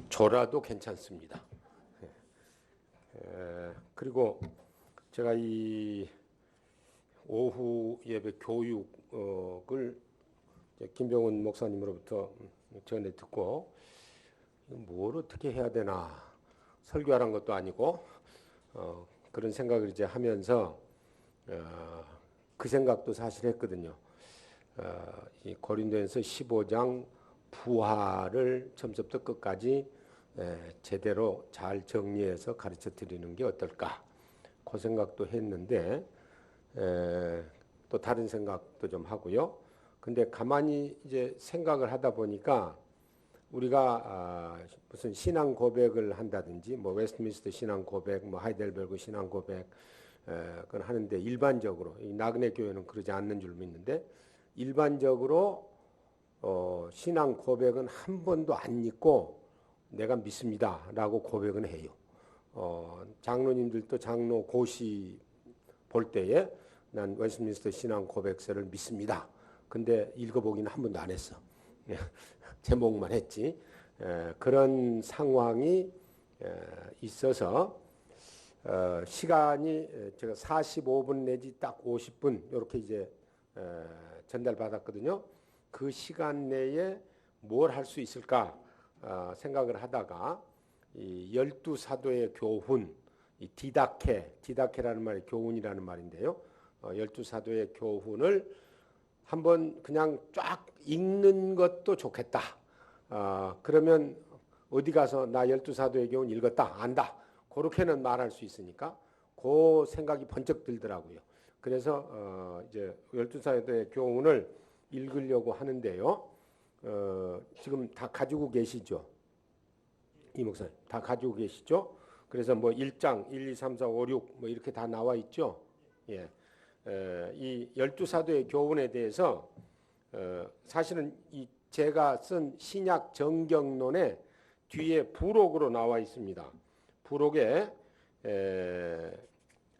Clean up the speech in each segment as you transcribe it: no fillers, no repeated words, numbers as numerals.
조라도 괜찮습니다. 그리고 제가 이 오후 예배 교육을 김병훈 목사님으로부터 전에 듣고 뭘 어떻게 해야 되나, 설교하는 것도 아니고 그런 생각을 이제 하면서 그 생각도 사실 했거든요. 이 고린도전서 15장 부활을 처음부터 끝까지 제대로 잘 정리해서 가르쳐 드리는 게 어떨까, 그 생각도 했는데 또 다른 생각도 좀 하고요. 근데 가만히 이제 생각을 하다 보니까 우리가 무슨 신앙 고백을 한다든지 뭐 웨스트민스터 신앙 고백, 뭐 하이델베르그 신앙 고백 그건 하는데, 일반적으로 이 나그네 교회는 그러지 않는 줄 믿는데, 일반적으로 신앙 고백은 한 번도 안 읽고 내가 믿습니다라고 고백은 해요. 장로님들도 장로 고시 볼 때에 난 웨스트민스터 신앙 고백서를 믿습니다. 근데 읽어보기는 한 번도 안 했어. 제목만 했지. 그런 상황이 있어서 시간이 제가 45분 내지 딱 50분 이렇게 이제 전달받았거든요. 그 시간 내에 뭘 할 수 있을까 생각을 하다가 이 12사도의 교훈, 이 디다케라는 말이 교훈이라는 말인데요. 12사도의 교훈을 한번 그냥 쫙 읽는 것도 좋겠다. 그러면 어디 가서 나 12사도의 교훈 읽었다, 안다, 그렇게는 말할 수 있으니까 그 생각이 번쩍 들더라고요. 그래서 이제 12사도의 교훈을 읽으려고 하는데요. 지금 다 가지고 계시죠? 이 목사님 다 가지고 계시죠? 그래서 뭐 1장 1, 2, 3, 4, 5, 6 뭐 이렇게 다 나와 있죠? 예. 이 12사도의 교훈에 대해서 사실은 이 제가 쓴 신약 정경론에 뒤에 부록으로 나와 있습니다. 부록에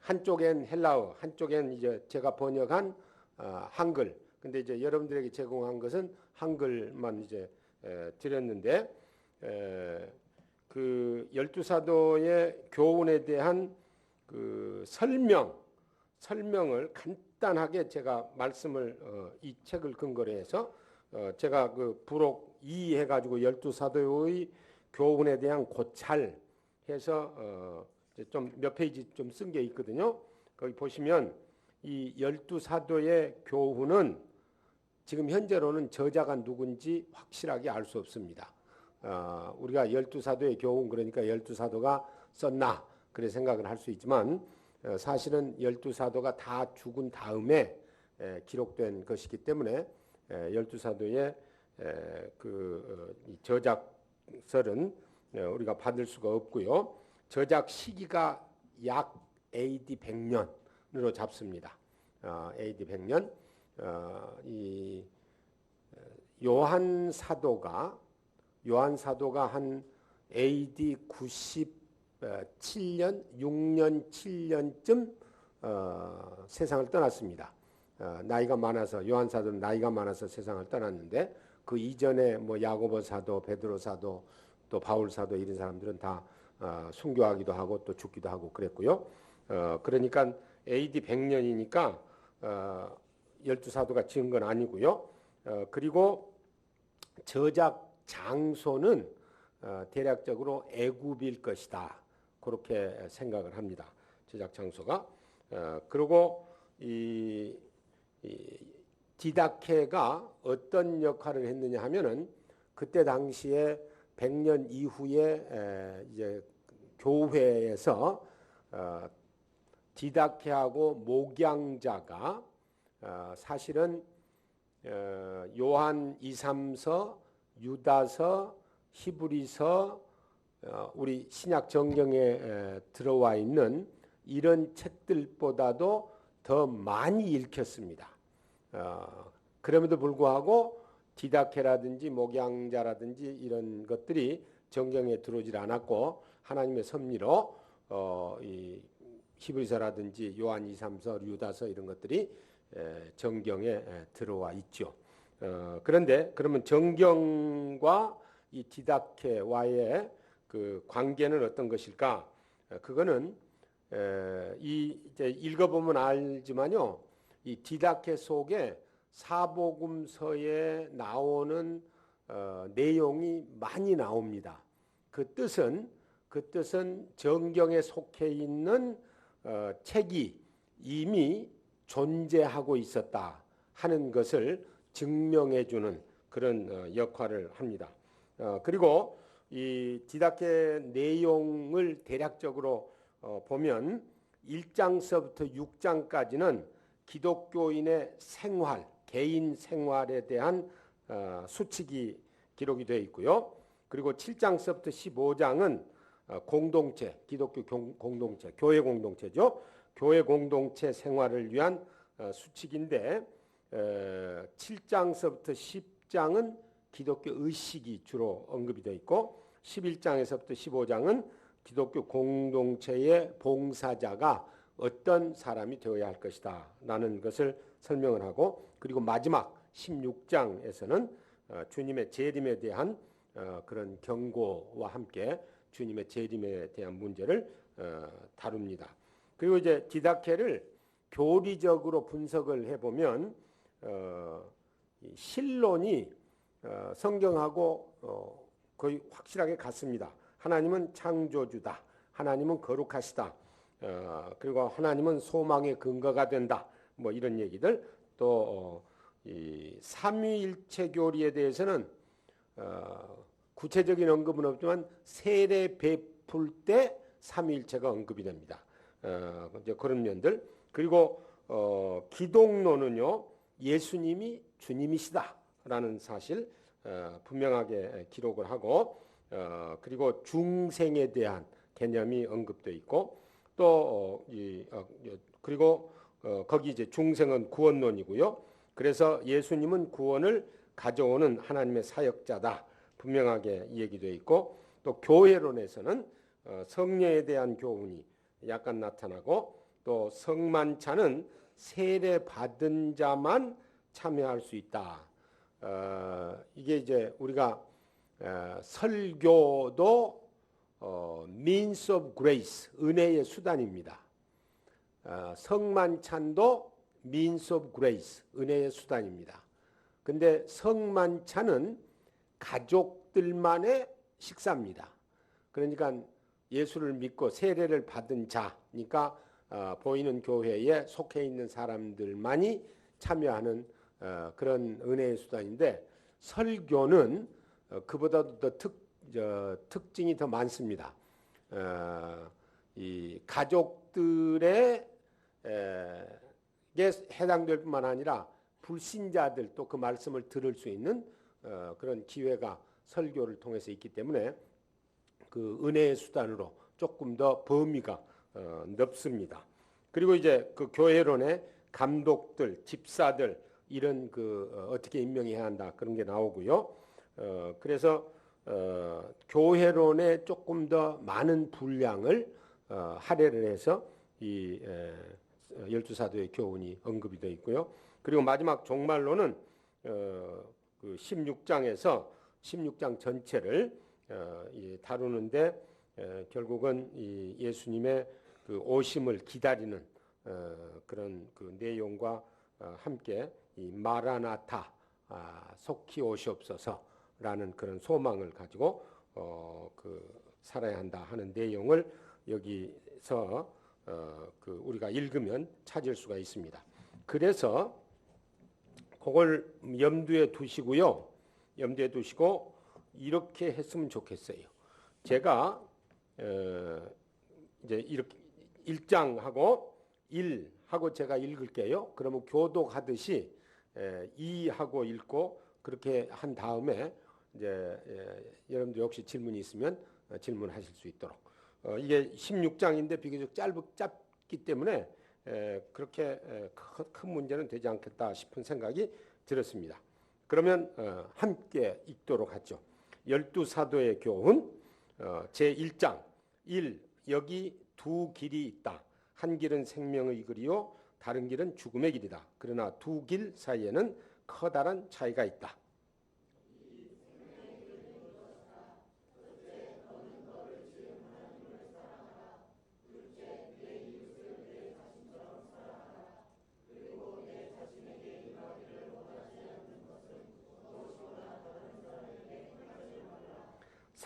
한쪽엔 헬라어, 한쪽엔 이제 제가 번역한 한글. 근데 이제 여러분들에게 제공한 것은 한글만 이제 드렸는데, 그 12사도의 교훈에 대한 그 설명을 간단하게 제가 말씀을 이 책을 근거로 해서 제가 그 부록 2 해가지고 12사도의 교훈에 대한 고찰 해서 좀 몇 페이지 좀 쓴 게 있거든요. 거기 보시면 이 12사도의 교훈은 지금 현재로는 저자가 누군지 확실하게 알 수 없습니다. 우리가 12사도의 교훈, 그러니까 12사도가 썼나 그래 생각을 할 수 있지만, 사실은 12사도가 다 죽은 다음에 기록된 것이기 때문에 12사도의 그 저작설은 우리가 받을 수가 없고요. 저작 시기가 약 AD 100년으로 잡습니다. AD 100년. 이 요한 사도가 한 AD 97년, 6년, 7년쯤 세상을 떠났습니다. 나이가 많아서, 요한 사도는 나이가 많아서 세상을 떠났는데, 그 이전에 뭐 야고보 사도, 베드로 사도, 또 바울 사도 이런 사람들은 다 순교하기도 하고 또 죽기도 하고 그랬고요. 그러니까 AD 100년이니까 12사도가 지은 건 아니고요. 그리고 저작 장소는 대략적으로 애굽일 것이다, 그렇게 생각을 합니다. 저작 장소가. 그리고 이 디다케가 어떤 역할을 했느냐 하면은, 그때 당시에 100년 이후에 이제 교회에서 디다케하고 목양자가 사실은 요한 2, 3서, 유다서, 히브리서, 우리 신약 정경에 들어와 있는 이런 책들보다도 더 많이 읽혔습니다. 그럼에도 불구하고 디다케라든지 목양자라든지 이런 것들이 정경에 들어오질 않았고, 하나님의 섭리로 이 히브리서라든지 요한 2, 3서, 유다서 이런 것들이 정경에 들어와 있죠. 그런데 그러면 정경과 이 디다케와의 그 관계는 어떤 것일까? 그거는 이제 읽어보면 알지만요, 이 디다케 속에 사복음서에 나오는 내용이 많이 나옵니다. 그 뜻은 정경에 속해 있는 책이 이미 존재하고 있었다 하는 것을 증명해주는 그런 역할을 합니다. 그리고 이 디다케 내용을 대략적으로 보면 1장서부터 6장까지는 기독교인의 생활, 개인 생활에 대한 수칙이 기록이 되어 있고요. 그리고 7장서부터 15장은 공동체, 기독교 공동체, 교회 공동체죠. 교회 공동체 생활을 위한 수칙인데 7장서부터 10장은 기독교 의식이 주로 언급이 되어 있고 11장에서부터 15장은 기독교 공동체의 봉사자가 어떤 사람이 되어야 할 것이다 라는 것을 설명을 하고, 그리고 마지막 16장에서는 주님의 재림에 대한 그런 경고와 함께 주님의 재림에 대한 문제를 다룹니다. 그리고 이제 디다케를 교리적으로 분석을 해보면 신론이 성경하고 거의 확실하게 같습니다. 하나님은 창조주다. 하나님은 거룩하시다. 그리고 하나님은 소망의 근거가 된다. 뭐 이런 얘기들. 또 이 삼위일체 교리에 대해서는 구체적인 언급은 없지만 세례 베풀 때 삼위일체가 언급이 됩니다. 이제 그런 면들. 그리고 기독론은요, 예수님이 주님이시다라는 사실 분명하게 기록을 하고, 그리고 중생에 대한 개념이 언급되어 있고, 또 그리고 거기 이제 중생은 구원론이고요. 그래서 예수님은 구원을 가져오는 하나님의 사역자다 분명하게 얘기되어 있고, 또 교회론에서는 성령에 대한 교훈이 약간 나타나고, 또 성만찬은 세례 받은 자만 참여할 수 있다. 이게 이제 우리가 설교도 means of grace, 은혜의 수단입니다. 성만찬도 means of grace, 은혜의 수단입니다. 근데 성만찬은 가족들만의 식사입니다. 그러니까 예수를 믿고 세례를 받은 자니까 보이는 교회에 속해 있는 사람들만이 참여하는 그런 은혜의 수단인데, 설교는 그보다도 더 특징이 더 많습니다. 이 가족들의 게 해당될 뿐만 아니라 불신자들도 그 말씀을 들을 수 있는 그런 기회가 설교를 통해서 있기 때문에 그 은혜의 수단으로 조금 더 범위가 넓습니다. 그리고 이제 그 교회론의 감독들, 집사들 이런 그 어떻게 임명해야 한다 그런 게 나오고요. 그래서 교회론에 조금 더 많은 분량을 할애를 해서 이 12사도의 교훈이 언급이 되어 있고요. 그리고 마지막 종말론은 그 16장 전체를 다루는데 결국은 이 예수님의 그 오심을 기다리는 그런 그 내용과 함께 이 마라나타, 속히 오시옵소서라는 그런 소망을 가지고 그 살아야 한다 하는 내용을 여기서 그 우리가 읽으면 찾을 수가 있습니다. 그래서 그걸 염두에 두시고요. 염두에 두시고 이렇게 했으면 좋겠어요. 제가 이제 이렇게 1장하고 1하고 제가 읽을게요. 그러면 교독하듯이 2하고 읽고 그렇게 한 다음에 이제 여러분들 혹시 질문이 있으면 질문하실 수 있도록. 이게 16장인데 비교적 짧기 때문에 그렇게 큰 문제는 되지 않겠다 싶은 생각이 들었습니다. 그러면 함께 읽도록 하죠. 12사도의 교훈 제1장 1. 여기 두 길이 있다. 한 길은 생명의 길이요 다른 길은 죽음의 길이다. 그러나 두 길 사이에는 커다란 차이가 있다.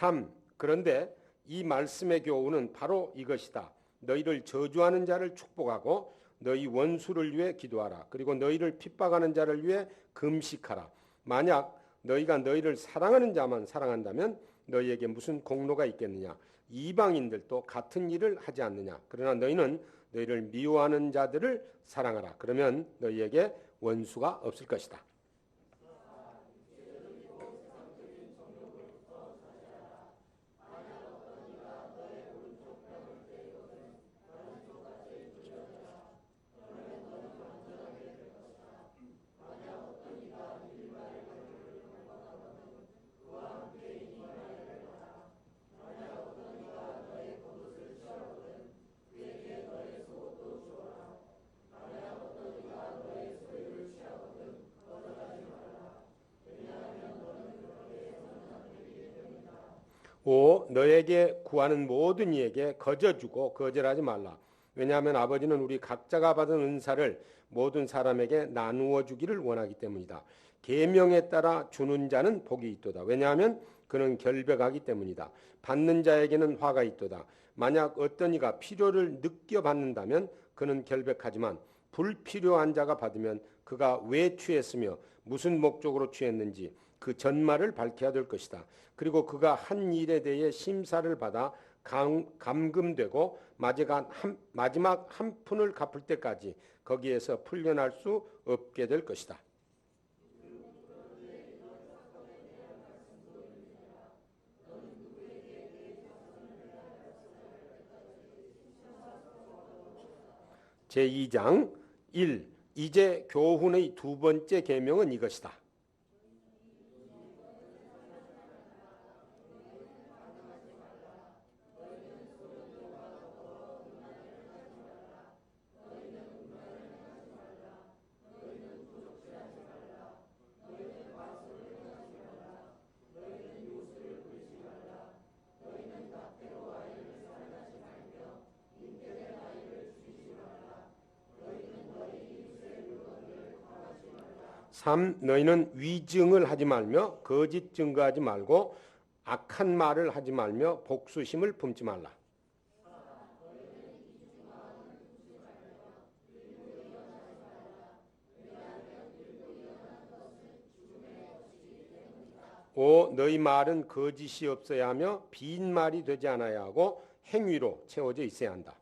3. 그런데 이 말씀의 교훈은 바로 이것이다. 너희를 저주하는 자를 축복하고 너희 원수를 위해 기도하라. 그리고 너희를 핍박하는 자를 위해 금식하라. 만약 너희가 너희를 사랑하는 자만 사랑한다면 너희에게 무슨 공로가 있겠느냐? 이방인들도 같은 일을 하지 않느냐? 그러나 너희는 너희를 미워하는 자들을 사랑하라. 그러면 너희에게 원수가 없을 것이다. 너에게 구하는 모든 이에게 거저주고 거절하지 말라. 왜냐하면 아버지는 우리 각자가 받은 은사를 모든 사람에게 나누어 주기를 원하기 때문이다. 계명에 따라 주는 자는 복이 있도다. 왜냐하면 그는 결백하기 때문이다. 받는 자에게는 화가 있도다. 만약 어떤 이가 필요를 느껴받는다면 그는 결백하지만 불필요한 자가 받으면 그가 왜 취했으며 무슨 목적으로 취했는지 그 전말을 밝혀야 될 것이다. 그리고 그가 한 일에 대해 심사를 받아 감금되고 마지막 한 푼을 갚을 때까지 거기에서 풀려날 수 없게 될 것이다. 제2장 1. 이제 교훈의 두 번째 계명은 이것이다. 너희는 위증을 하지 말며 거짓 증거하지 말고 악한 말을 하지 말며 복수심을 품지 말라. 너희 말은 거짓이 없어야 하며 빈말이 되지 않아야 하고 행위로 채워져 있어야 한다.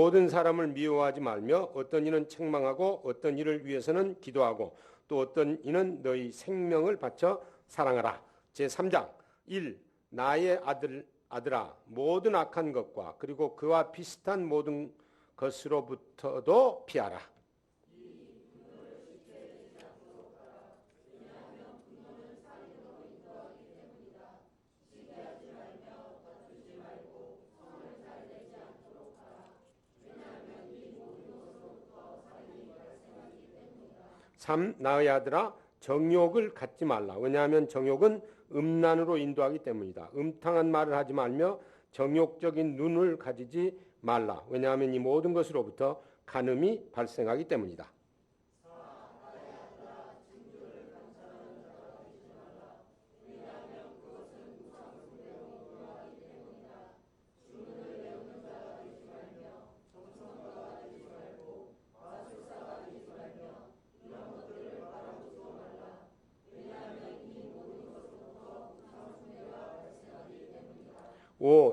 모든 사람을 미워하지 말며 어떤 이는 책망하고 어떤 일을 위해서는 기도하고 또 어떤 이는 너희 생명을 바쳐 사랑하라. 제3장 1. 나의 아들아 모든 악한 것과 그리고 그와 비슷한 모든 것으로부터도 피하라. 나의 아들아 정욕을 갖지 말라. 왜냐하면 정욕은 음란으로 인도하기 때문이다. 음탕한 말을 하지 말며 정욕적인 눈을 가지지 말라. 왜냐하면 이 모든 것으로부터 간음이 발생하기 때문이다.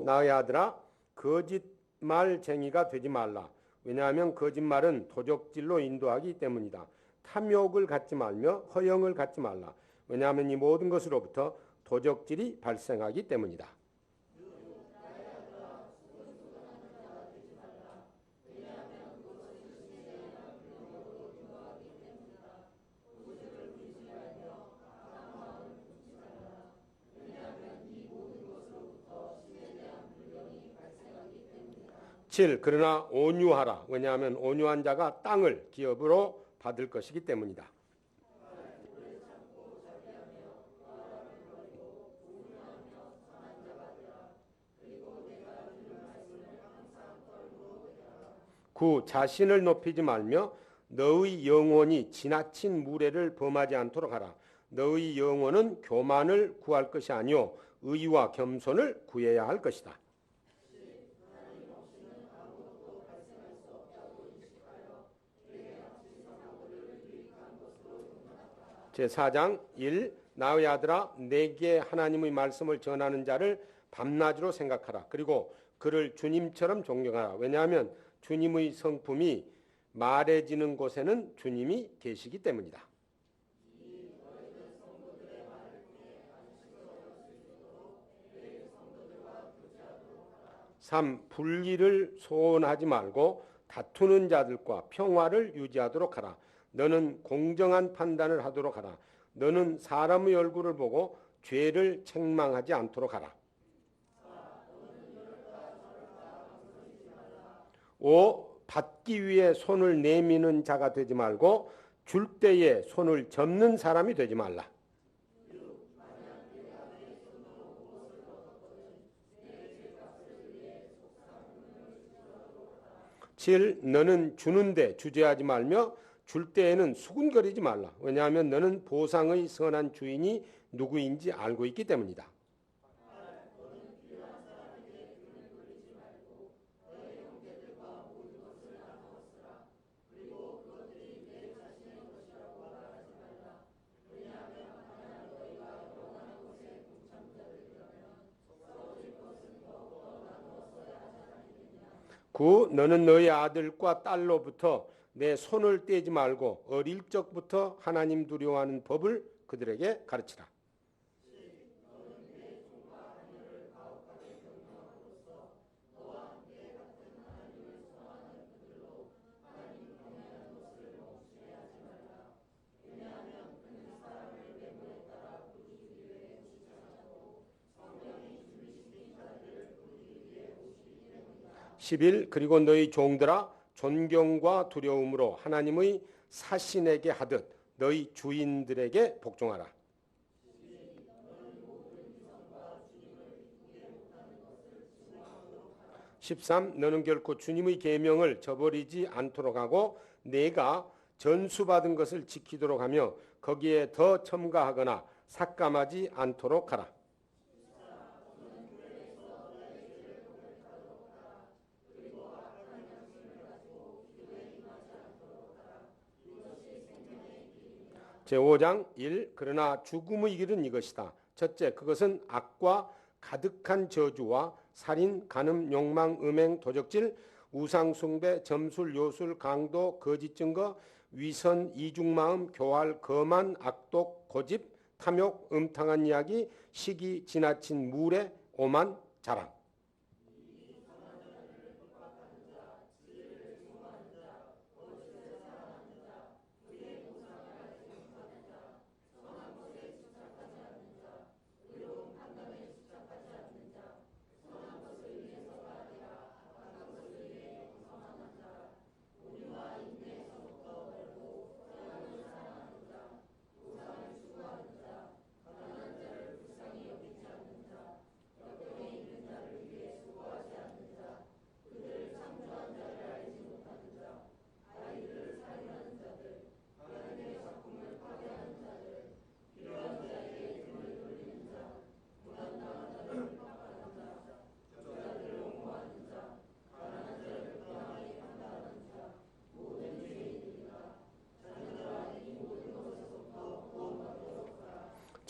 나의 아들아 거짓말쟁이가 되지 말라. 왜냐하면 거짓말은 도적질로 인도하기 때문이다. 탐욕을 갖지 말며 허영을 갖지 말라. 왜냐하면 이 모든 것으로부터 도적질이 발생하기 때문이다. 그러나 온유하라. 왜냐하면 온유한 자가 땅을 기업으로 받을 것이기 때문이다. 9. 자신을 높이지 말며 너의 영혼이 지나친 무례를 범하지 않도록 하라. 너의 영혼은 교만을 구할 것이 아니요 의와 겸손을 구해야 할 것이다. 제4장 1. 나의 아들아 내게 하나님의 말씀을 전하는 자를 밤낮으로 생각하라. 그리고 그를 주님처럼 존경하라. 왜냐하면 주님의 성품이 말해지는 곳에는 주님이 계시기 때문이다. 3. 불의를 소원하지 말고 다투는 자들과 평화를 유지하도록 하라. 너는 공정한 판단을 하도록 하라. 너는 사람의 얼굴을 보고 죄를 책망하지 않도록 하라. 5. 받기 위해 손을 내미는 자가 되지 말고 줄 때에 손을 접는 사람이 되지 말라. 7. 너는 주는데 주저하지 말며 줄 때에는 수군거리지 말라. 왜냐하면 너는 보상의 선한 주인이 누구인지 알고 있기 때문이다. 구. 너는 너희 아들과 딸로부터 내 손을 떼지 말고 어릴 적부터 하나님 두려워하는 법을 그들에게 가르치라. 11. 그리고 너희 종들아 존경과 두려움으로 하나님의 사신에게 하듯 너희 주인들에게 복종하라. 13. 너는 결코 주님의 계명을 저버리지 않도록 하고 내가 전수받은 것을 지키도록 하며 거기에 더 첨가하거나 삭감하지 않도록 하라. 제5장 1. 그러나 죽음의 길은 이것이다. 첫째, 그것은 악과 가득한 저주와 살인, 간음, 욕망, 음행, 도적질, 우상숭배, 점술, 요술, 강도, 거짓 증거, 위선, 이중마음, 교활, 거만, 악독, 고집, 탐욕, 음탕한 이야기, 시기, 지나친 무례, 오만, 자랑.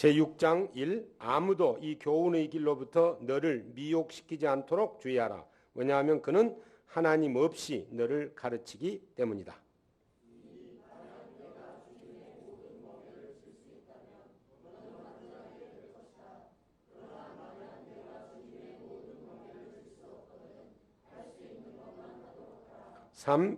제6장 1. 아무도 이 교훈의 길로부터 너를 미혹시키지 않도록 주의하라. 왜냐하면 그는 하나님 없이 너를 가르치기 때문이다.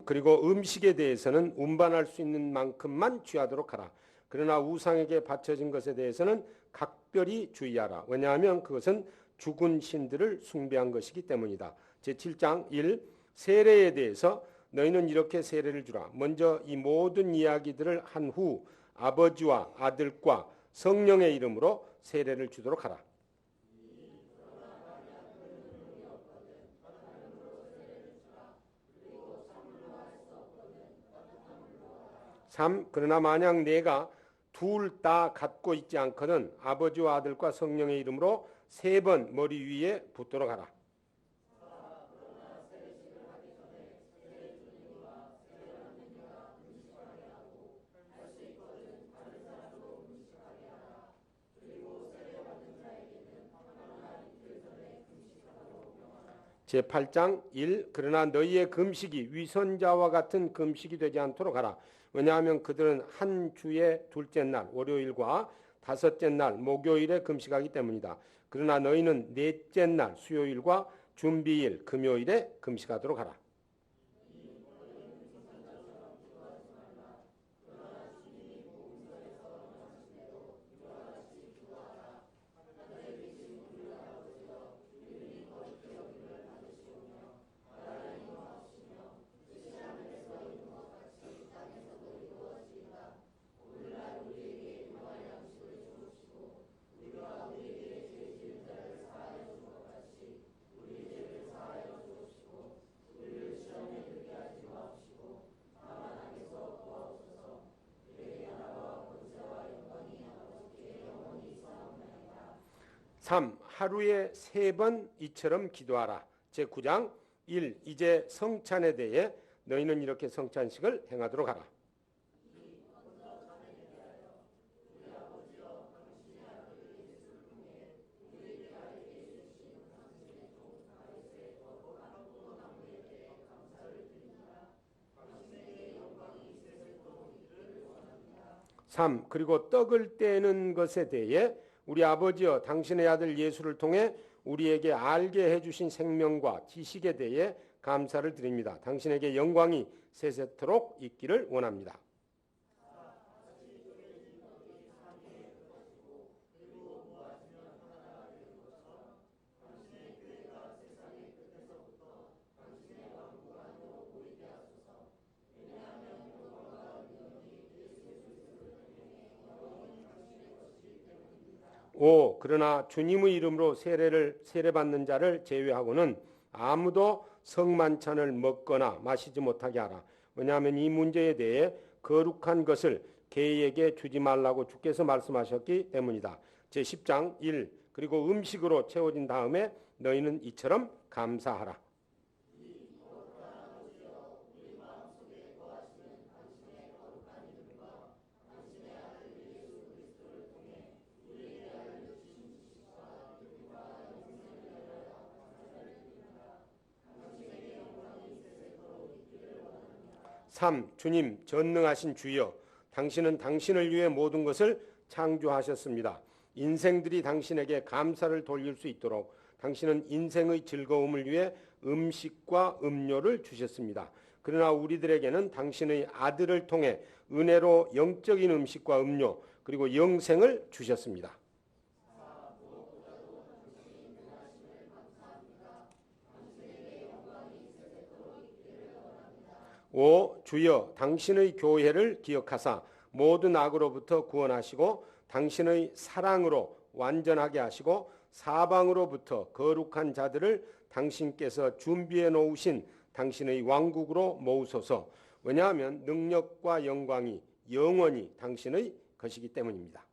그리고 음식에 대해서는 운반할 수 있는 만큼만 취하도록 하라. 그러나 우상에게 바쳐진 것에 대해서는 각별히 주의하라. 왜냐하면 그것은 죽은 신들을 숭배한 것이기 때문이다. 제7장 1. 세례에 대해서 너희는 이렇게 세례를 주라. 먼저 이 모든 이야기들을 한 후 아버지와 아들과 성령의 이름으로 세례를 주도록 하라. 3. 그러나 만약 내가 둘 다 갖고 있지 않거든 아버지와 아들과 성령의 이름으로 3번 머리 위에 붓도록 하라. 제8장 1. 그러나 너희의 금식이 위선자와 같은 금식이 되지 않도록 하라. 왜냐하면 그들은 한 주의 둘째 날 월요일과 다섯째 날 목요일에 금식하기 때문이다. 그러나 너희는 넷째 날 수요일과 준비일 금요일에 금식하도록 하라. (3) 하루에 3번 이처럼 기도하라. 제9장 1. 이제 성찬에 대해 너희는 이렇게 성찬식을 행하도록 하라. (3) 그리고 떡을 떼는 것에 대해 우리 아버지여 당신의 아들 예수를 통해 우리에게 알게 해주신 생명과 지식에 대해 감사를 드립니다. 당신에게 영광이 세세토록 있기를 원합니다. (5) 그러나 주님의 이름으로 세례받는 자를 제외하고는 아무도 성만찬을 먹거나 마시지 못하게 하라. 왜냐하면 이 문제에 대해 거룩한 것을 개에게 주지 말라고 주께서 말씀하셨기 때문이다. 제10장 1. 그리고 음식으로 채워진 다음에 너희는 이처럼 감사하라. (3) 주님 전능하신 주여 당신은 당신을 위해 모든 것을 창조하셨습니다. 인생들이 당신에게 감사를 돌릴 수 있도록 당신은 인생의 즐거움을 위해 음식과 음료를 주셨습니다. 그러나 우리들에게는 당신의 아들을 통해 은혜로 영적인 음식과 음료 그리고 영생을 주셨습니다. (5) 주여 당신의 교회를 기억하사 모든 악으로부터 구원하시고 당신의 사랑으로 완전하게 하시고 사방으로부터 거룩한 자들을 당신께서 준비해 놓으신 당신의 왕국으로 모으소서. 왜냐하면 능력과 영광이 영원히 당신의 것이기 때문입니다.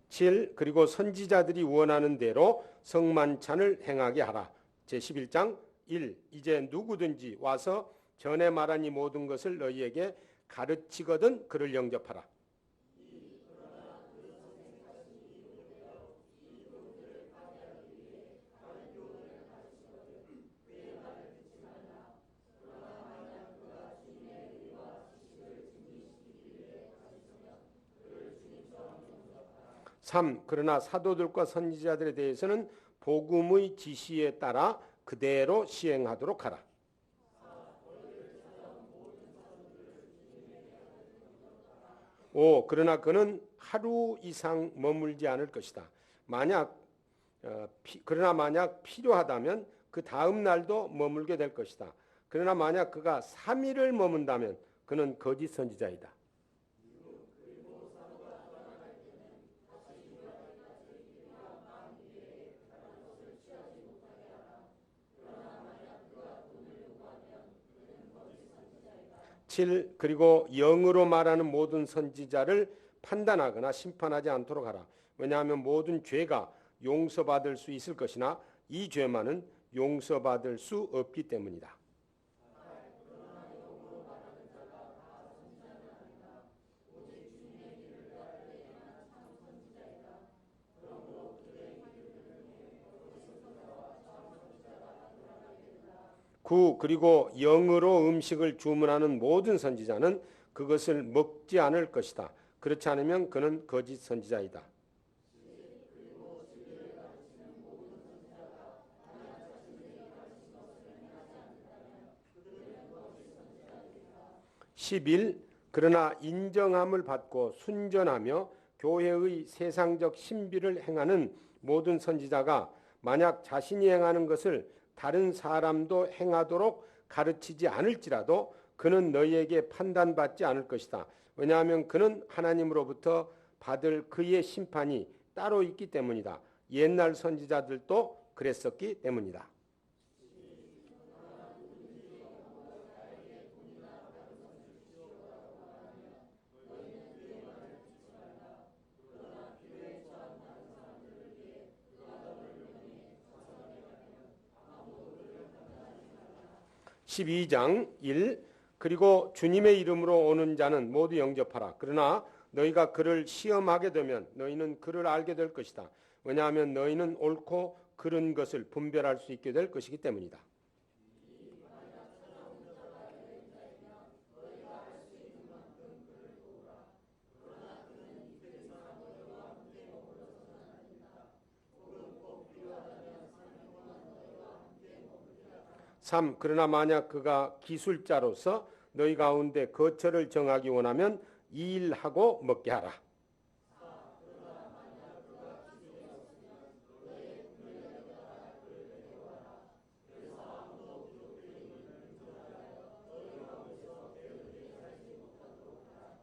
(7) 그리고 선지자들이 원하는 대로 성만찬을 행하게 하라. 제11장 1. 이제 누구든지 와서 전에 말한 이 모든 것을 너희에게 가르치거든 그를 영접하라. (3) 그러나 사도들과 선지자들에 대해서는 복음의 지시에 따라 그대로 시행하도록 하라. (5) 그러나 그는 하루 이상 머물지 않을 것이다. 그러나 만약 필요하다면 그 다음 날도 머물게 될 것이다. 그러나 만약 그가 3일을 머문다면 그는 거짓 선지자이다. 칠 그리고 영으로 말하는 모든 선지자를 판단하거나 심판하지 않도록 하라. 왜냐하면 모든 죄가 용서받을 수 있을 것이나 이 죄만은 용서받을 수 없기 때문이다. 구 그리고 영으로 음식을 주문하는 모든 선지자는 그것을 먹지 않을 것이다. 그렇지 않으면 그는 거짓 선지자이다. 11. 그러나 인정함을 받고 순전하며 교회의 세상적 신비를 행하는 모든 선지자가 만약 자신이 행하는 것을 다른 사람도 행하도록 가르치지 않을지라도 그는 너희에게 판단받지 않을 것이다. 왜냐하면 그는 하나님으로부터 받을 그의 심판이 따로 있기 때문이다. 옛날 선지자들도 그랬었기 때문이다. 12장 1 그리고 주님의 이름으로 오는 자는 모두 영접하라. 그러나 너희가 그를 시험하게 되면 너희는 그를 알게 될 것이다. 왜냐하면 너희는 옳고 그른 것을 분별할 수 있게 될 것이기 때문이다. 3. 그러나 만약 그가 기술자로서 너희 가운데 거처를 정하기 원하면 이 일하고 먹게 하라.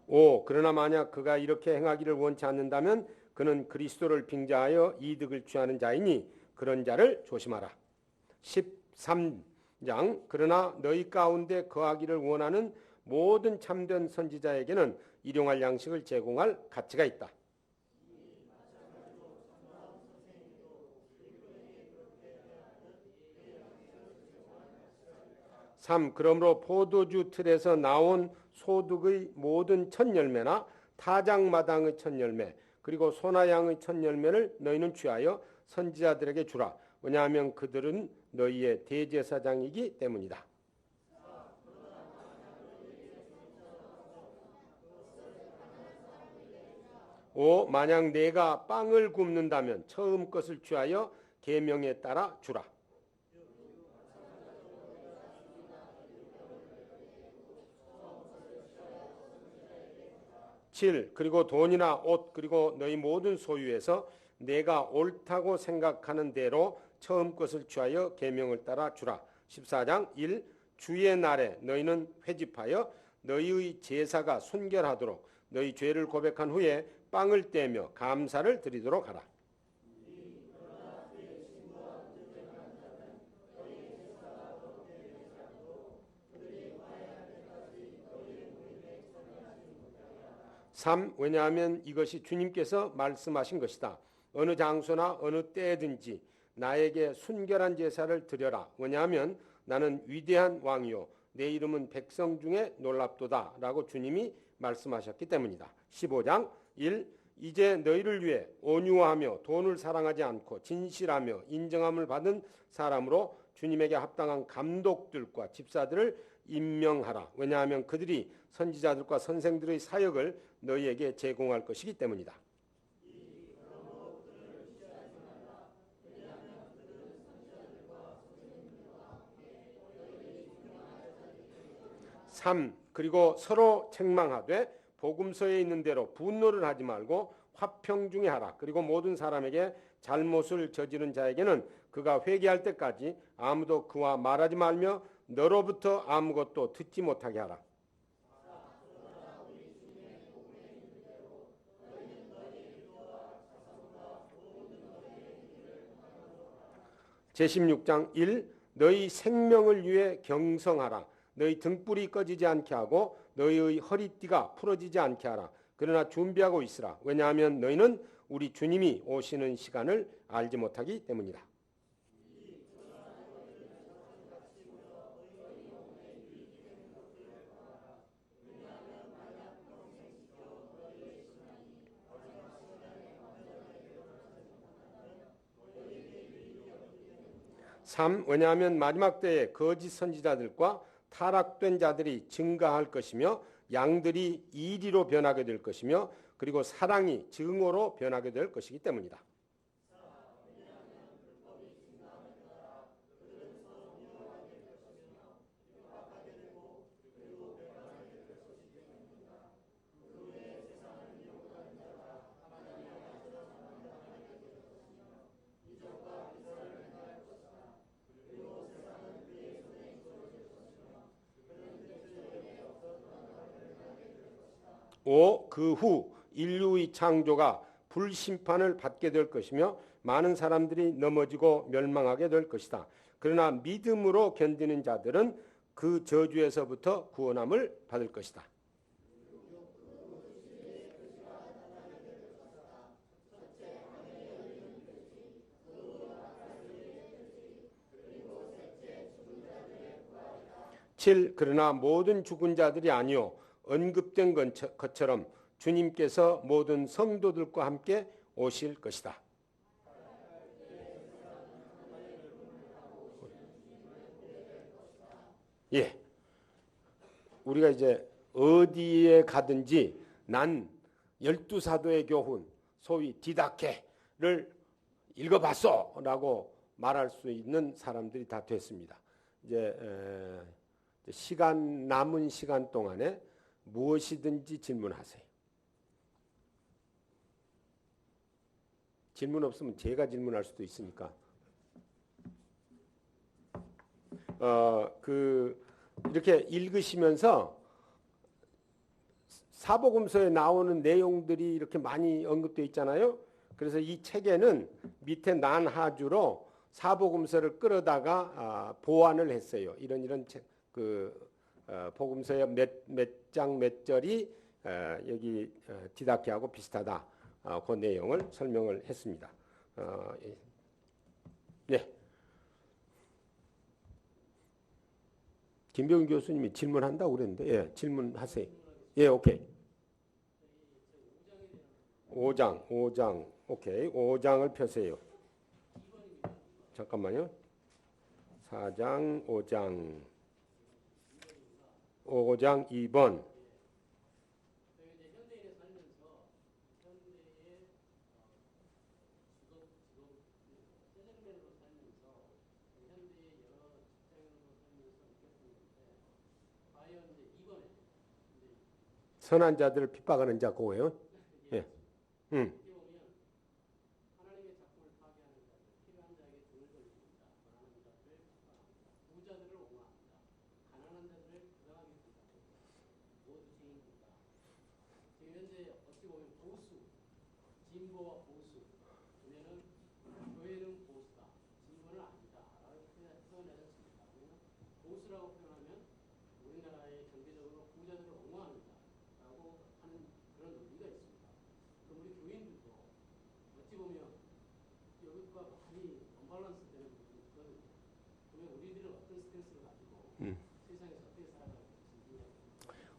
5. 그러나 만약 그가 이렇게 행하기를 원치 않는다면 그는 그리스도를 빙자하여 이득을 취하는 자이니 그런 자를 조심하라. 13장 그러나 너희 가운데 거하기를 원하는 모든 참된 선지자에게는 일용할 양식을 제공할 가치가 있다. 3. 그러므로 포도주 틀에서 나온 소득의 모든 첫 열매나 타작마당의 첫 열매 그리고 소나 양의 첫 열매를 너희는 취하여 선지자들에게 주라. 왜냐하면 그들은 너희의 대제사장이기 때문이다. 5. 만약 내가 빵을 굽는다면 처음 것을 취하여 계명에 따라 주라. 7. 그리고 돈이나 옷 그리고 너희 모든 소유에서 내가 옳다고 생각하는 대로 처음 것을 취하여 계명을 따라 주라. 14장 1. 주의 날에 너희는 회집하여 너희의 제사가 순결하도록 너희 죄를 고백한 후에 빵을 떼며 감사를 드리도록 하라. 3. 왜냐하면 이것이 주님께서 말씀하신 것이다. 어느 장소나 어느 때든지 나에게 순결한 제사를 드려라. 왜냐하면 나는 위대한 왕이요 내 이름은 백성 중에 놀랍도다 라고 주님이 말씀하셨기 때문이다. 15장 1. 이제 너희를 위해 온유하며 돈을 사랑하지 않고 진실하며 인정함을 받은 사람으로 주님에게 합당한 감독들과 집사들을 임명하라. 왜냐하면 그들이 선지자들과 선생들의 사역을 너희에게 제공할 것이기 때문이다. 3. 그리고 서로 책망하되 복음서에 있는 대로 분노를 하지 말고 화평 중에 하라. 그리고 모든 사람에게 잘못을 저지른 자에게는 그가 회개할 때까지 아무도 그와 말하지 말며 너로부터 아무것도 듣지 못하게 하라. 제16장 1. 너희 생명을 위해 경성하라. 너희 등불이 꺼지지 않게 하고 너희의 허리띠가 풀어지지 않게 하라. 그러나 준비하고 있으라. 왜냐하면 너희는 우리 주님이 오시는 시간을 알지 못하기 때문이다. 왜냐하면 마지막 때에 거짓 선지자들과 타락된 자들이 증가할 것이며 양들이 이리로 변하게 될 것이며 그리고 사랑이 증오로 변하게 될 것이기 때문이다. 그 후 인류의 창조가 불심판을 받게 될 것이며 많은 사람들이 넘어지고 멸망하게 될 것이다. 그러나 믿음으로 견디는 자들은 그 저주에서부터 구원함을 받을 것이다. 그러나 모든 죽은 자들이 아니요 언급된 것처럼 주님께서 모든 성도들과 함께 오실 것이다. 예. 우리가 이제 어디에 가든지 난 12사도의 교훈, 소위 디다케를 읽어봤어 라고 말할 수 있는 사람들이 다 됐습니다. 이제 남은 시간 동안에 무엇이든지 질문하세요. 질문 없으면 제가 질문할 수도 있으니까. 이렇게 읽으시면서 사복음서에 나오는 내용들이 이렇게 많이 언급되어 있잖아요. 그래서 이 책에는 밑에 난하주로 사복음서를 끌어다가 보완을 했어요. 이런 책, 복음서의 몇 장 몇 절이 여기 디다케하고 비슷하다. 그 내용을 설명을 했습니다. 네. 김병훈 교수님이 질문한다고 그랬는데, 예, 질문하세요. 예, 오케이. 5장, 오케이. 5장을 펴세요. 잠깐만요. 4장, 5장 2번. 선한 자들을 핍박하는 자 그거예요. 예.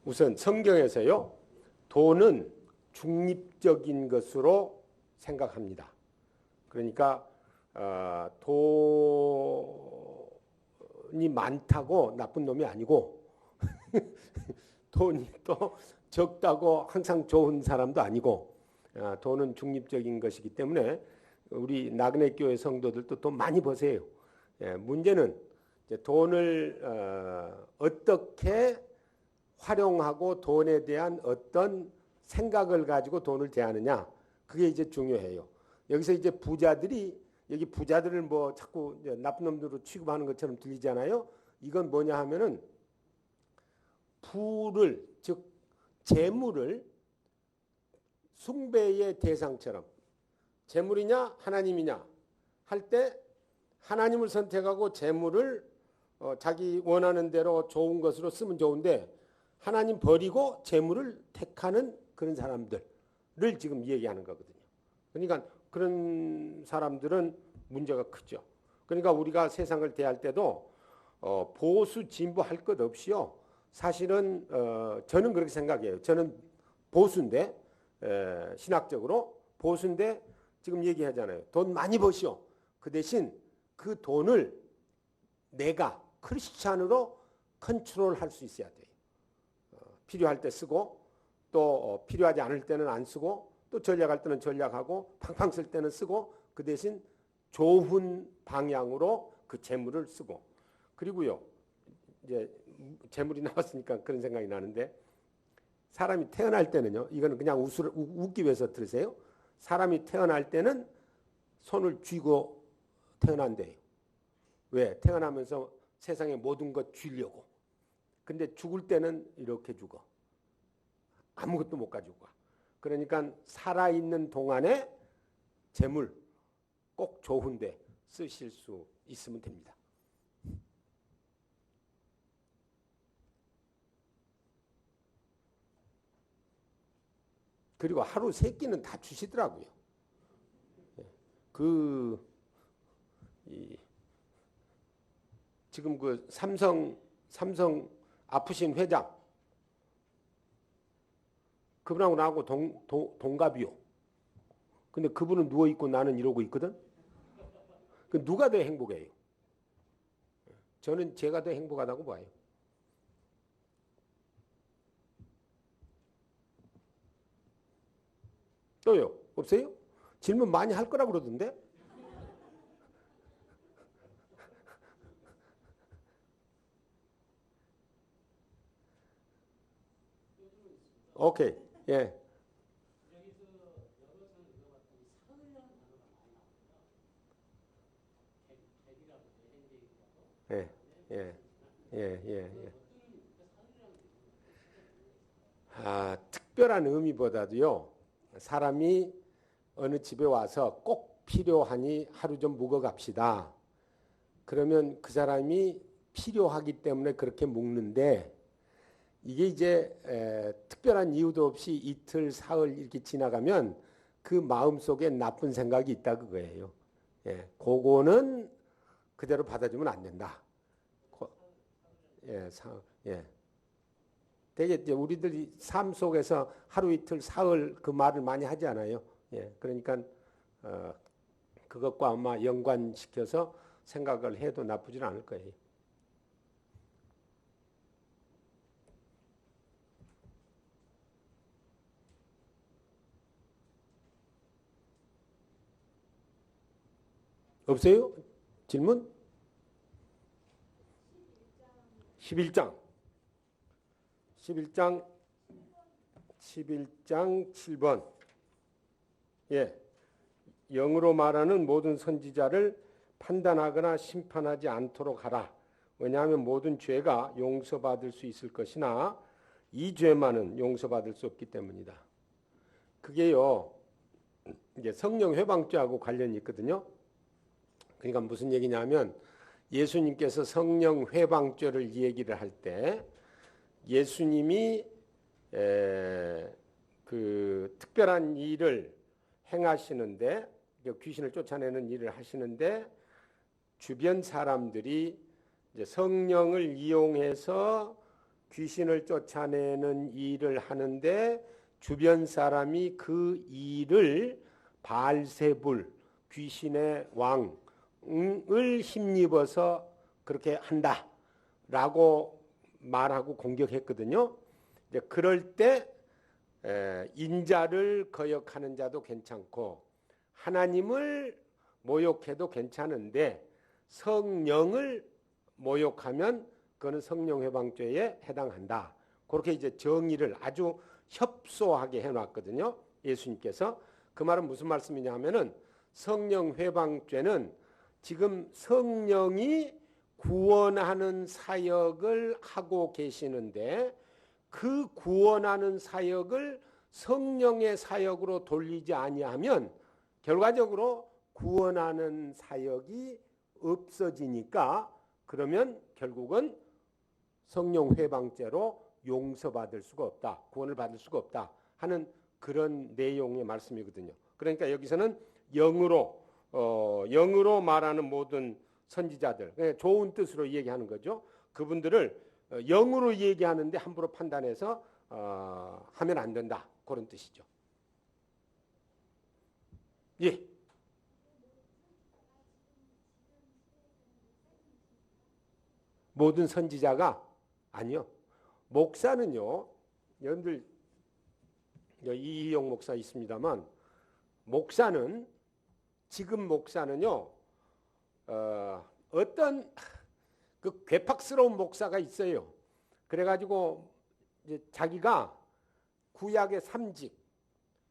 우선 성경에서요, 돈은 중립적인 것으로 생각합니다. 그러니까 돈이 많다고 나쁜 놈이 아니고 돈이 또 적다고 항상 좋은 사람도 아니고 돈은 중립적인 것이기 때문에 우리 나그네 교회 성도들도 돈 많이 버세요. 문제는 이제 돈을 어떻게 활용하고 돈에 대한 어떤 생각을 가지고 돈을 대하느냐, 그게 이제 중요해요. 여기서 이제 부자들이 여기 부자들을 뭐 자꾸 나쁜 놈들로 취급하는 것처럼 들리잖아요. 이건 뭐냐 하면은 부를, 즉 재물을 숭배의 대상처럼, 재물이냐 하나님이냐 할 때 하나님을 선택하고 재물을 자기 원하는 대로 좋은 것으로 쓰면 좋은데 하나님 버리고 재물을 택하는 그런 사람들을 지금 얘기하는 거거든요. 그러니까 그런 사람들은 문제가 크죠. 그러니까 우리가 세상을 대할 때도 보수 진보 할 것 없이요. 사실은 저는 그렇게 생각해요. 저는 보수인데 신학적으로 보수인데 지금 얘기하잖아요. 돈 많이 버시오. 그 대신 그 돈을 내가 크리스찬으로 컨트롤할 수 있어야 돼요. 필요할 때 쓰고 또 필요하지 않을 때는 안 쓰고 또 전략할 때는 전략하고 팡팡 쓸 때는 쓰고 그 대신 좋은 방향으로 그 재물을 쓰고 그리고요 이제 재물이 나왔으니까 그런 생각이 나는데 사람이 태어날 때는요 이거는 그냥 웃기 위해서 들으세요. 사람이 태어날 때는 손을 쥐고 태어난대요. 왜? 태어나면서 세상의 모든 것 쥐려고. 근데 죽을 때는 이렇게 죽어. 아무것도 못 가지고 가. 그러니까 살아있는 동안에 재물 꼭 좋은데 쓰실 수 있으면 됩니다. 그리고 하루 3끼는 다 주시더라고요. 지금 그 삼성 아프신 회장 그분하고 나하고 동갑이요. 근데 그분은 누워있고 나는 이러고 있거든. 그 누가 더 행복해요? 저는 제가 더 행복하다고 봐요. 또요? 없어요? 질문 많이 할 거라 그러던데? 오케이. 예. 예. 예. 예. 예. 특별한 의미보다도요. 사람이 어느 집에 와서 꼭 필요하니 하루 좀 묵어 갑시다. 그러면 그 사람이 필요하기 때문에 그렇게 묵는데 이게 이제 특별한 이유도 없이 이틀, 사흘 이렇게 지나가면 그 마음속에 나쁜 생각이 있다 그거예요. 예, 그거는 그대로 받아주면 안 된다. 예, 예. 되게 이제 우리들이 삶 속에서 하루 이틀, 사흘 그 말을 많이 하지 않아요. 예, 그러니까 그것과 아마 연관시켜서 생각을 해도 나쁘진 않을 거예요. 없어요? 질문? 11장 7번. 예. 영으로 말하는 모든 선지자를 판단하거나 심판하지 않도록 하라. 왜냐하면 모든 죄가 용서받을 수 있을 것이나 이 죄만은 용서받을 수 없기 때문이다. 그게요. 이제 성령 회방죄하고 관련이 있거든요. 그러니까 무슨 얘기냐면 예수님께서 성령 회방죄를 얘기를 할 때 예수님이 그 특별한 일을 행하시는데 귀신을 쫓아내는 일을 하시는데 주변 사람들이 이제 성령을 이용해서 귀신을 쫓아내는 일을 하는데 주변 사람이 그 일을 바알세불 귀신의 왕을 힘입어서 그렇게 한다라고 말하고 공격했거든요. 이제 그럴 때 인자를 거역하는 자도 괜찮고 하나님을 모욕해도 괜찮은데 성령을 모욕하면 그거는 성령회방죄에 해당한다. 그렇게 이제 정의를 아주 협소하게 해놨거든요. 예수님께서. 그 말은 무슨 말씀이냐 하면은 성령회방죄는 지금 성령이 구원하는 사역을 하고 계시는데 그 구원하는 사역을 성령의 사역으로 돌리지 아니하면 결과적으로 구원하는 사역이 없어지니까 그러면 결국은 성령 회방죄로 용서받을 수가 없다. 구원을 받을 수가 없다 하는 그런 내용의 말씀이거든요. 그러니까 여기서는 영으로 말하는 모든 선지자들, 좋은 뜻으로 얘기하는 거죠. 그분들을 영으로 얘기하는데 함부로 판단해서 하면 안 된다. 그런 뜻이죠. 예. 모든 선지자가 아니요. 목사는요. 여러분들 이희영 목사 있습니다만 지금 목사는요. 어떤 그 괴팍스러운 목사가 있어요. 그래가지고 이제 자기가 구약의 3직,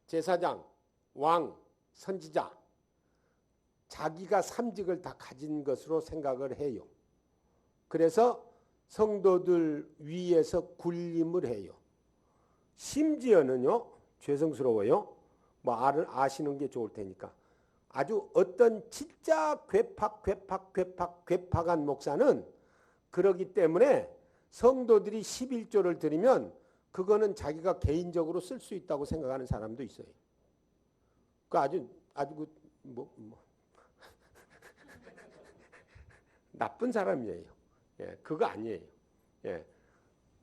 제사장, 왕, 선지자, 자기가 3직을 다 가진 것으로 생각을 해요. 그래서 성도들 위에서 군림을 해요. 심지어는요, 죄송스러워요. 뭐 아시는 게 좋을 테니까. 아주 어떤 진짜 괴팍한 목사는 그러기 때문에 성도들이 11조를 드리면 그거는 자기가 개인적으로 쓸 수 있다고 생각하는 사람도 있어요. 그 아주 나쁜 사람이에요. 예, 그거 아니에요. 예,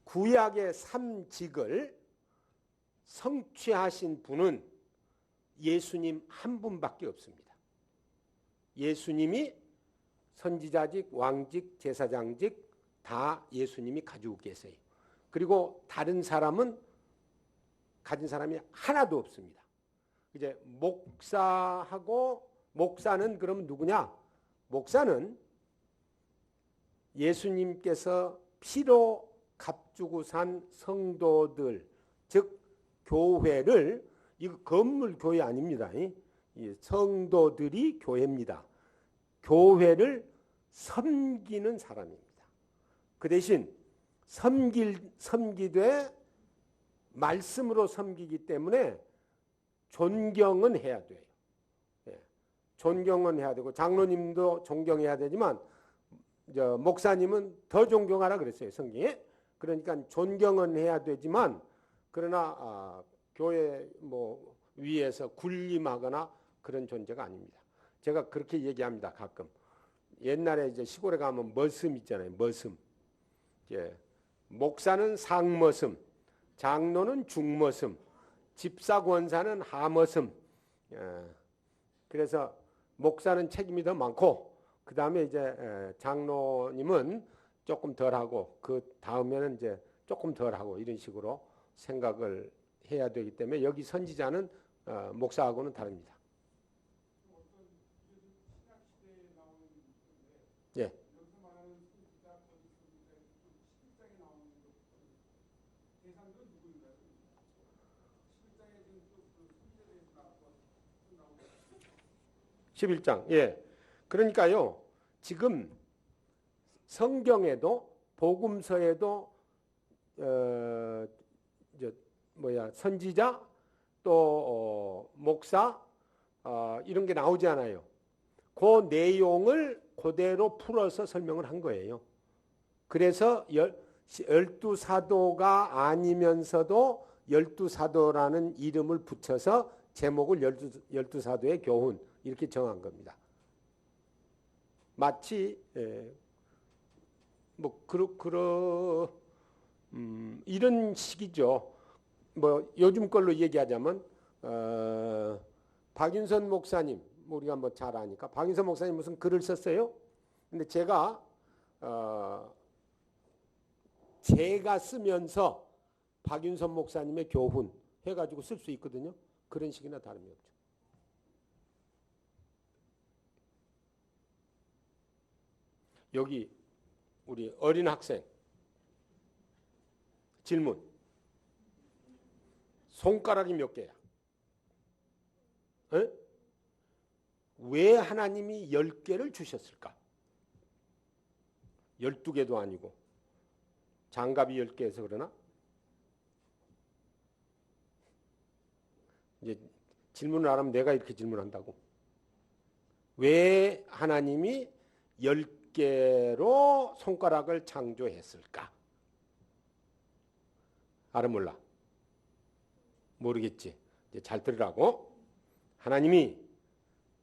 구약의 3직을 성취하신 분은 예수님 한 분밖에 없습니다. 예수님이 선지자직, 왕직, 제사장직 다 예수님이 가지고 계세요. 그리고 다른 사람은 가진 사람이 하나도 없습니다. 이제 목사는 그럼 누구냐? 목사는 예수님께서 피로 값주고 산 성도들, 즉 교회를, 이거 건물 교회 아닙니다. 성도들이 교회입니다. 교회를 섬기는 사람입니다. 그 대신 섬기되 말씀으로 섬기기 때문에 존경은 해야 돼요. 존경은 해야 되고 장로님도 존경해야 되지만 목사님은 더 존경하라 그랬어요, 성경에. 그러니까 존경은 해야 되지만 그러나 교회 위에서 군림하거나 그런 존재가 아닙니다. 제가 그렇게 얘기합니다, 가끔. 옛날에 이제 시골에 가면 머슴 있잖아요, 머슴. 목사는 상머슴, 장로는 중머슴, 집사 권사는 하머슴. 그래서 목사는 책임이 더 많고 그 다음에 이제 장로님은 조금 덜하고 그 다음에는 이제 조금 덜하고 이런 식으로 생각을 해야 되기 때문에 여기 선지자는 목사하고는 다릅니다. 예. (11장) 예. 그러니까요. 지금 성경에도 복음서에도 선지자 또 목사 이런 게 나오지 않아요. 그 내용을 그대로 풀어서 설명을 한 거예요. 그래서 12사도가 아니면서도 12사도라는 이름을 붙여서 제목을 12사도의 교훈 이렇게 정한 겁니다. 마치 이런 식이죠. 요즘 걸로 얘기하자면 박윤선 목사님, 우리가 잘 아니까 박윤선 목사님 무슨 글을 썼어요? 근데 제가 쓰면서 박윤선 목사님의 교훈 해가지고 쓸 수 있거든요. 그런 식이나 다름이 없죠. 여기 우리 어린 학생 질문. 손가락이 몇 개야? 에? 왜 하나님이 10개를 주셨을까? 12개도 아니고 장갑이 10개에서 그러나? 이제 질문을 안 하면 내가 이렇게 질문한다고. 왜 하나님이 10개로 손가락을 창조했을까? 알아 몰라? 모르겠지. 이제 잘 들으라고. 하나님이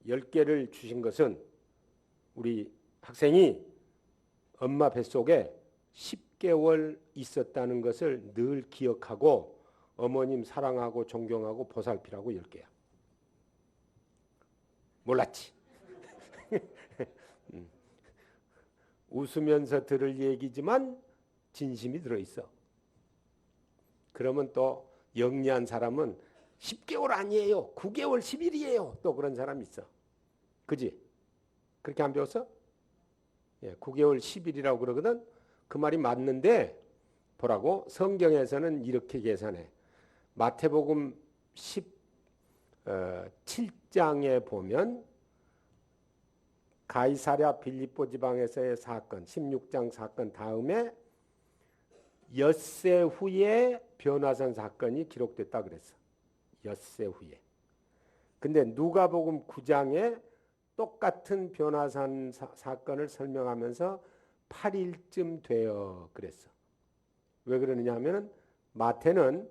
10개를 주신 것은 우리 학생이 엄마 뱃속에 10개월 있었다는 것을 늘 기억하고 어머님 사랑하고 존경하고 보살피라고 10개야. 몰랐지? 웃으면서 들을 얘기지만 진심이 들어있어. 그러면 또 영리한 사람은 10개월 아니에요. 9개월 10일이에요. 또 그런 사람이 있어. 그지? 그렇게 안 배웠어? 예, 9개월 10일이라고 그러거든. 그 말이 맞는데 보라고 성경에서는 이렇게 계산해. 마태복음 17장에 보면 가이사랴 빌립보 지방에서의 사건 16장 사건 다음에 엿새 후에 변화산 사건이 기록됐다 그랬어. 엿새 후에. 근데 누가복음 9장에 똑같은 변화산 사건을 설명하면서 8일쯤 되어 그랬어. 왜 그러느냐 하면은 마태는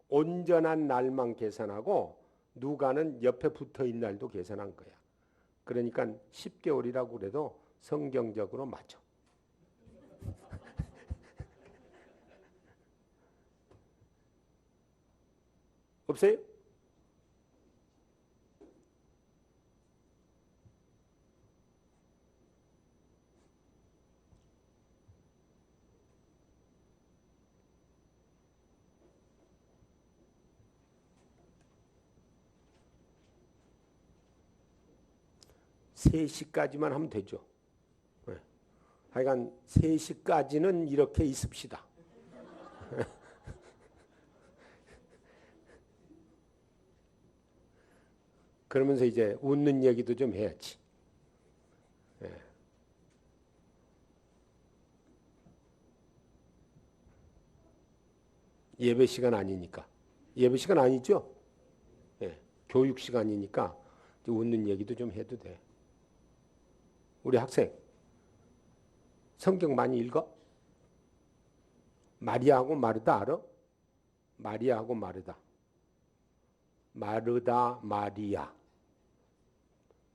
온전한 날만 계산하고 누가는 옆에 붙어 있는 날도 계산한 거야. 그러니까 10개월이라고 그래도 성경적으로 맞죠. 없어요? 세 시까지만 하면 되죠. 네. 하여간 3시까지는 이렇게 있읍시다. 그러면서 이제 웃는 얘기도 좀 해야지. 예. 예배 시간 아니니까. 예배 시간 아니죠? 예. 교육 시간이니까 웃는 얘기도 좀 해도 돼. 우리 학생, 성경 많이 읽어? 마리아하고 마르다 알아? 마리아하고 마르다. 마르다, 마리아.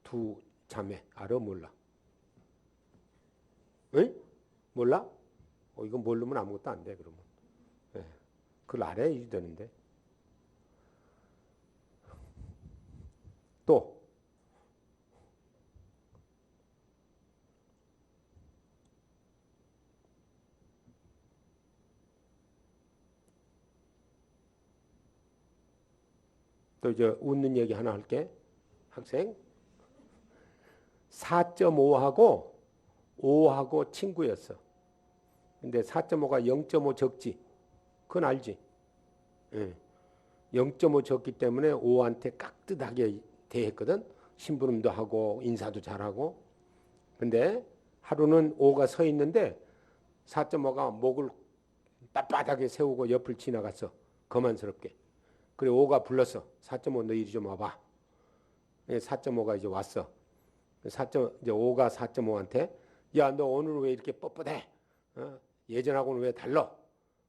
두 자매. 알아? 몰라? 응? 몰라? 이거 모르면 아무것도 안 돼, 그러면. 예. 그걸 알아야 되는데. 또, 또 이제 웃는 얘기 하나 할게. 학생. 4.5하고 5하고 친구였어. 근데 4.5가 0.5 적지. 그건 알지? 예. 0.5 적기 때문에 5한테 깍듯하게 대했거든. 심부름도 하고 인사도 잘하고. 근데 하루는 5가 서 있는데 4.5가 목을 빳빳하게 세우고 옆을 지나갔어. 거만스럽게. 그래 5가 불렀어. 4.5 너 이리 좀 와봐. 4.5가 이제 왔어. 4. 이제 5가 4.5한테 야 너 오늘 왜 이렇게 뻣뻣해? 예전하고는 왜 달라?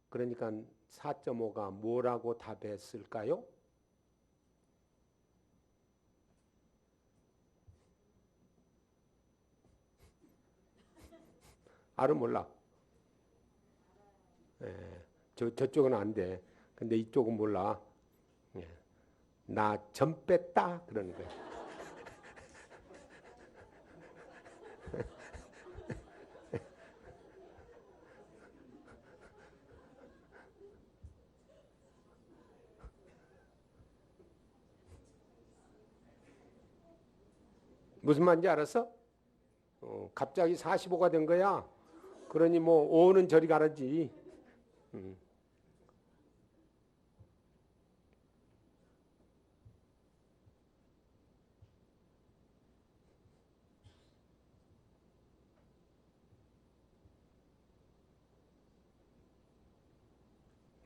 그러니까 4.5가 뭐라고 답했을까요? 알아 몰라. 저쪽은 안 돼. 근데 이쪽은 몰라. 예. 나 점 뺐다 그러는 거야. 무슨 말인지 알았어? 갑자기 45가 된 거야. 그러니 뭐 5는 저리 가라지.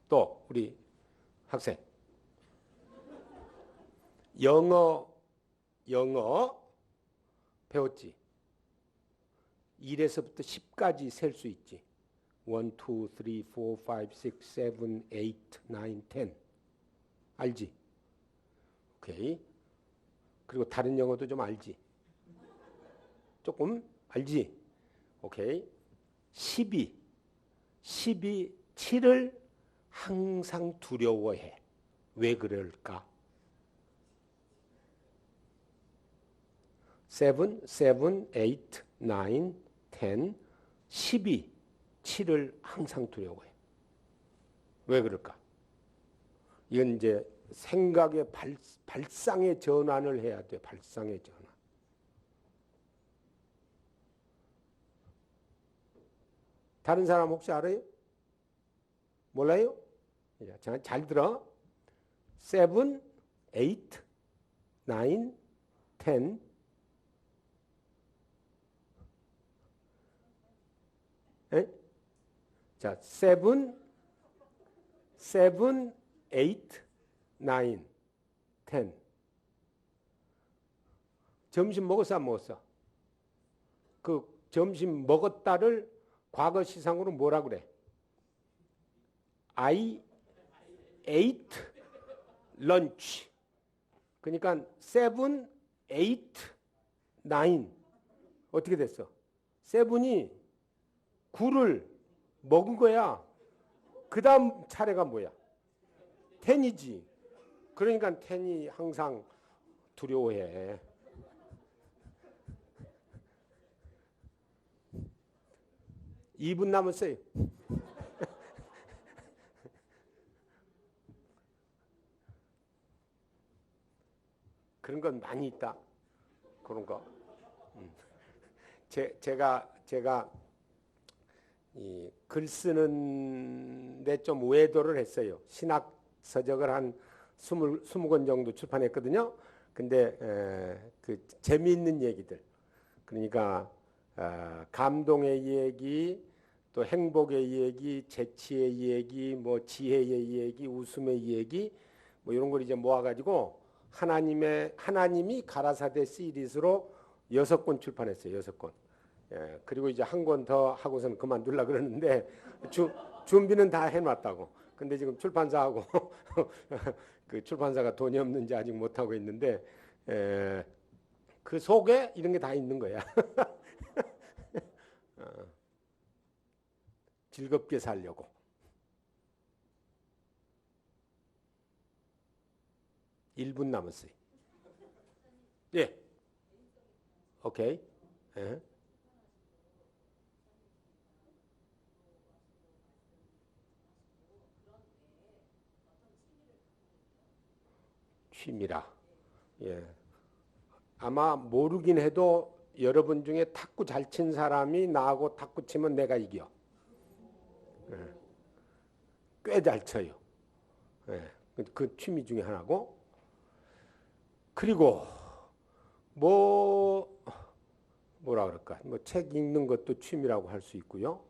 또 우리 학생 영어 배웠지? 1에서부터 10까지 셀 수 있지. 1, 2, 3, 4, 5, 6, 7, 8, 9, 10. 알지? 오케이. 그리고 다른 영어도 좀 알지? 조금 알지? 오케이. 12. 7을 항상 두려워해. 왜 그럴까? 7, 8, 9, 10, 7을 항상 두려워해. 왜 그럴까? 이건 이제 생각의 발상의 전환을 해야 돼. 발상의 전환. 다른 사람 혹시 알아요? 몰라요? 잘 들어. 7, 8, 9, 10. 에? 자, 7, 8, 9, 10. 점심 먹었어, 안 먹었어? 그 점심 먹었다를 과거 시상으로 뭐라 그래? I ate lunch. 그러니까 7, 8, 9. 어떻게 됐어? 7이 9를 먹은 거야. 그 다음 차례가 뭐야? 10이지. 그러니까 10이 항상 두려워해. 이 분 남았어요. 그런 건 많이 있다. 그런 거. 제가 이 글 쓰는데 좀 외도를 했어요. 신학 서적을 한 20권 정도 출판했거든요. 근데 그 재미있는 얘기들. 그러니까 감동의 얘기, 또 행복의 얘기, 재치의 얘기, 뭐 지혜의 얘기, 웃음의 얘기, 뭐 이런 걸 이제 모아가지고 하나님이 가라사대 시리즈로 6권 출판했어요. 6권. 예, 그리고 이제 한 권 더 하고서는 그만둘라 그러는데 준비는 다 해놨다고. 근데 지금 출판사하고 그 출판사가 돈이 없는지 아직 못 하고 있는데 그 속에 이런 게 다 있는 거야. 즐겁게 살려고. 일 분 남았어요. 예. 오케이. 예. 취미라. 예. 아마 모르긴 해도 여러분 중에 탁구 잘 친 사람이 나하고 탁구 치면 내가 이겨. 예. 꽤 잘 쳐요. 예. 그 취미 중에 하나고. 그리고 뭐라 그럴까? 뭐 책 읽는 것도 취미라고 할 수 있고요.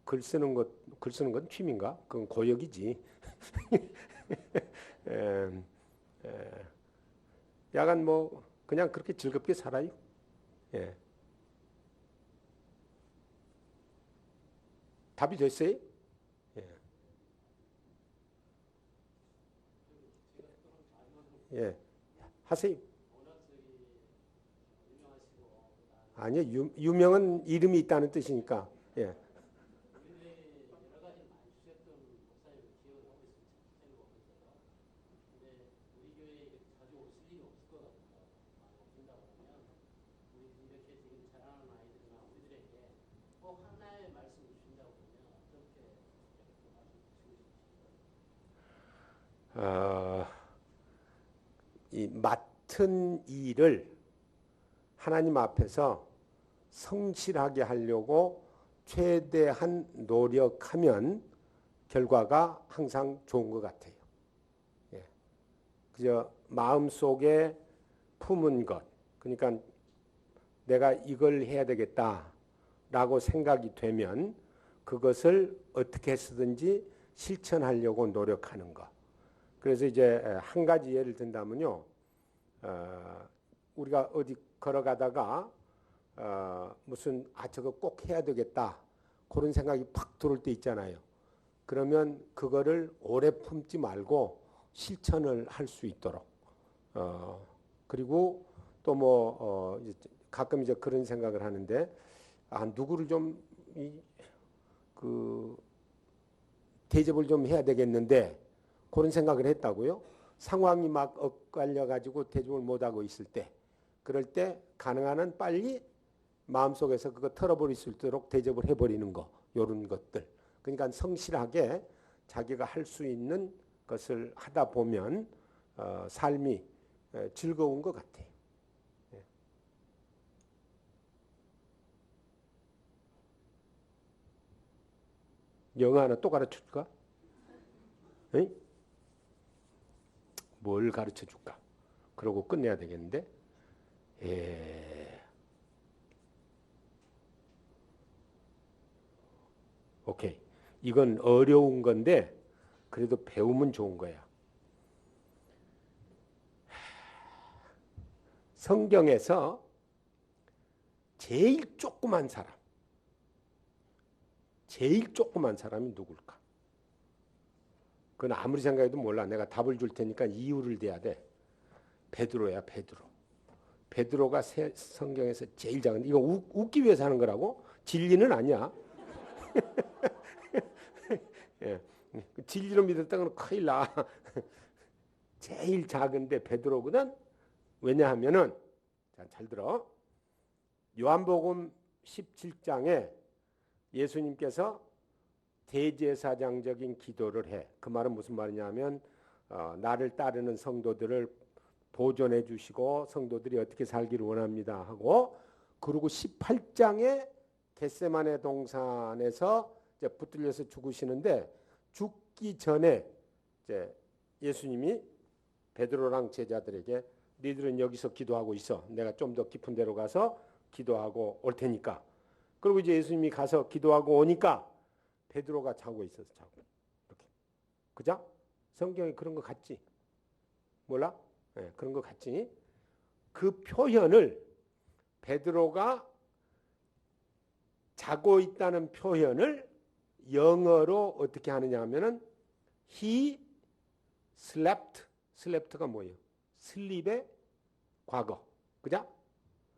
글 쓰는 건 취미인가? 그건 고역이지. 에, 에, 약간 뭐 그냥 그렇게 즐겁게 살아요. 예. 답이 됐어요? 예. 예. 하세요. 아니요, 유명한 이름이 있다는 뜻이니까. 예. 어, 이 맡은 일을 하나님 앞에서 성실하게 하려고 최대한 노력하면 결과가 항상 좋은 것 같아요. 예. 그저 마음속에 품은 것, 그러니까 내가 이걸 해야 되겠다라고 생각이 되면 그것을 어떻게 해서든지 실천하려고 노력하는 것. 그래서 이제 한 가지 예를 든다면요, 우리가 어디 걸어가다가 무슨 저거 꼭 해야 되겠다 그런 생각이 팍 들어올 때 있잖아요. 그러면 그거를 오래 품지 말고 실천을 할 수 있도록 그리고 또 뭐 가끔 이제 그런 생각을 하는데 누구를 좀 대접을 좀 해야 되겠는데 그런 생각을 했다고요. 상황이 막 엇갈려 가지고 대접을 못 하고 있을 때 그럴 때 가능한 한 빨리 마음속에서 그거 털어버릴 수 있도록 대접을 해버리는 거 이런 것들. 그러니까 성실하게 자기가 할 수 있는 것을 하다 보면 삶이 즐거운 것 같아요. 영어 하나 또 가르쳐 줄까? 응? 뭘 가르쳐 줄까? 그러고 끝내야 되겠는데. 오케이. 이건 어려운 건데 그래도 배우면 좋은 거야. 성경에서 제일 조그만 사람이 누굴까? 그건 아무리 생각해도 몰라. 내가 답을 줄 테니까 이유를 대야 돼. 베드로야, 베드로. 베드로가 성경에서 제일 작은데 이거 웃기 위해서 하는 거라고? 진리는 아니야. 예. 진리로 믿었다는 건 큰일 나. 제일 작은데 베드로거든. 왜냐하면은 잘 들어. 요한복음 17장에 예수님께서 대제사장적인 기도를 해. 그 말은 무슨 말이냐면 나를 따르는 성도들을 보존해 주시고 성도들이 어떻게 살기를 원합니다 하고 그리고 18장에 겟세마네 동산에서 이제 붙들려서 죽으시는데 죽기 전에 이제 예수님이 베드로랑 제자들에게 너희들은 여기서 기도하고 있어. 내가 좀 더 깊은 데로 가서 기도하고 올 테니까. 그리고 이제 예수님이 가서 기도하고 오니까 베드로가 자고 있어서 자고 이렇게. 그죠? 성경에 그런 거 같지? 몰라? 네, 그런 거 같지? 그 표현을 베드로가 자고 있다는 표현을 영어로 어떻게 하느냐 하면은 he slept가 뭐예요? 슬립의 과거. 그죠?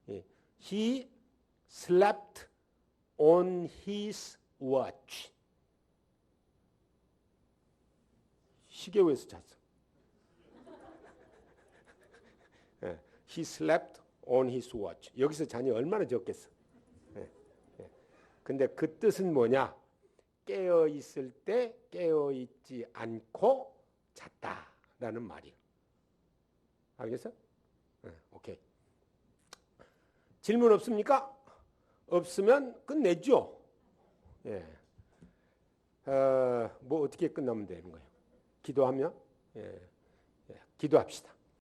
예. He slept on his watch. 시계 위에서 잤어. 예. He slept on his watch. 여기서 잠이 얼마나 적겠어. 예. 예. 근데 그 뜻은 뭐냐? 깨어 있을 때 깨어 있지 않고 잤다라는 말이에요. 알겠어? 네, 오케이. 질문 없습니까? 없으면 끝내죠. 예. 뭐 어떻게 끝나면 되는 거예요? 기도하면? 예. 예. 기도합시다.